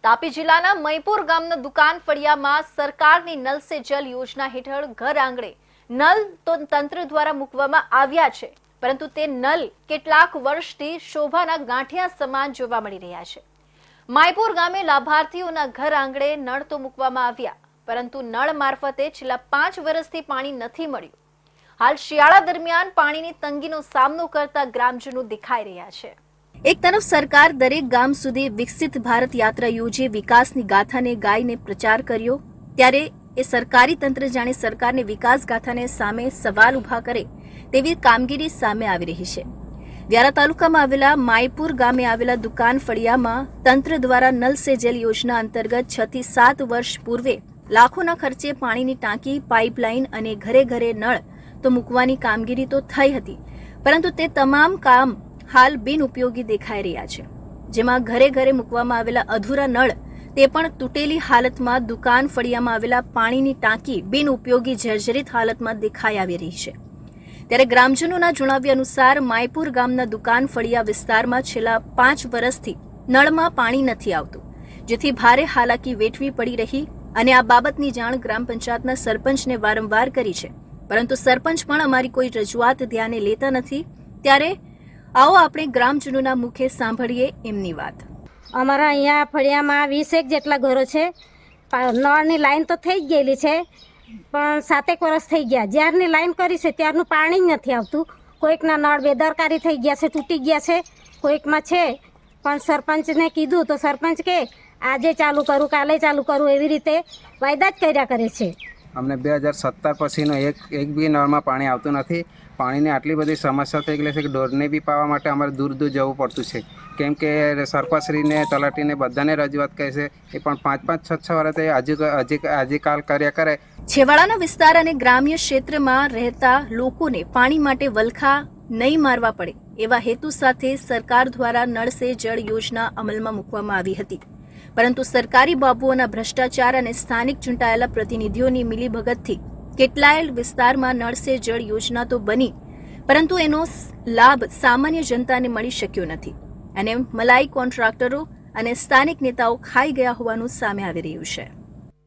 તાપી જિલ્લાના મૈપુર ગામના દુકાન ફળિયામાં સરકારની નલ સે જલ યોજના હેઠળ ઘર આંગણે નલ તો તંત્ર દ્વારા મૂકવામાં આવ્યા છે, પરંતુ તે નલ કેટલાક વર્ષથી શોભાના ગાંઠિયા સમાન જોવા મળી રહ્યા છે। મૈપુર ગામે લાભાર્થીઓના ઘર આંગણે નળ તો મૂકવામાં આવ્યા, પરંતુ નળ મારફતે છેલ્લા 5 વર્ષથી પાણી નથી મળ્યું। હાલ શિયાળા દરમિયાન પાણીની તંગીનો સામનો કરતા ગ્રામજનો દેખાઈ રહ્યા છે। एक तरफ सरकार दरेक गाम सुधी विकसित भारत यात्रा योजे विकासनी गाथाने गायने प्रचार कर्यो, त्यारे ए सरकारी तंत्र जाणे सरकारने विकास गाथाने सामे सवाल उभा करे तेवी कामगीरी सामे आवी रही छे। व्यारा तालुकामां आवेला मायपुर गामे आवेला दुकान फळियामां तंत्र द्वारा नल से जल योजना अंतर्गत 6 થી 7 वर्ष पूर्वे लाखोना खर्चे पाणीनी टांकी, पाइपलाइन अने घरे घरे नळ तो मूकवानी कामगीरी तो थई हती, परंतु ते तमाम काम हाल बिन उपयोगी देखाई रह्या छे। जेमां घरे घरे मूकवामां आवेला अधूरा नळ ते पण तूटेली हालतमां, दुकान फळियामां आवेला पाणीनी टांकी बिन उपयोगी जर्जरित हालतमां देखाई आवी रही छे। त्यारे ग्रामजनोना जणाव्या अनुसार मायपुर गामना दुकान फळिया विस्तारमां छेल्ला 5 વર્ષથી नळमां पाणी नथी आवतुं, जेथी भारे हालाकी वेठवी पड़ी रही अने आ बाबतनी जाण ग्राम पंचायतना सरपंचने वारंवार करी छे, परंतु सरपंच पण अमारी कोई रजूआत ध्याने लेता नथी। त्यारे आओ આપણે ગ્રામજનોના મુખે સાંભળીએ એમની વાત। અમારા અહીંયા ફળિયામાં 20 જેટલા ઘરો છે। નળની લાઈન તો થઈ ગયેલી છે, પણ 7 વર્ષ થઈ ગયા। જ્યારની લાઈન કરી છે ત્યારનું પાણી જ નથી આવતું। કોઈકના નળ બેદરકારી થઈ ગયા છે, તૂટી ગયા છે, કોઈકમાં છે, પણ સરપંચને કીધું તો સરપંચ કે આજે ચાલુ કરું, કાલે ચાલુ કરું, એવી રીતે વાયદા જ કર્યા કરે છે। અમને 2017 પછીનો એક બી નળમાં પાણી આવતું નથી। પાણીની આટલી બધી સમસ્યા થઈ ગઈ છે કે ઢોરને બી પાવા માટે અમારે દૂર દૂર જવું પડતું છે, કેમ કે સરપંચશ્રીને, તલાટીને બધાને રજૂઆત કહે છે એ પણ 5-5, 6-6 વર્ષથી હજી કાલ કર્યા કરે। છેવાડાના વિસ્તાર અને ગ્રામ્ય ક્ષેત્રમાં રહેતા લોકોને પાણી માટે વલખા નહીં મારવા પડે એવા હેતુ સાથે સરકાર દ્વારા નળ સે જળ યોજના અમલમાં મૂકવામાં આવી હતી, પરંતુ સરકારી બાબુઓના ભ્રષ્ટાચાર અને સ્થાનિક ચૂંટાયેલા પ્રતિનિધિઓની મિલીભગતથી કેટલાય વિસ્તારમાં નળ સે જળ યોજના તો બની, પરંતુ એનો લાભ સામાન્ય જનતાને મળી શક્યો નથી અને મલાઈ કોન્ટ્રાક્ટરો અને સ્થાનિક નેતાઓ ખાઈ ગયા હોવાનું સામે આવી રહ્યું છે।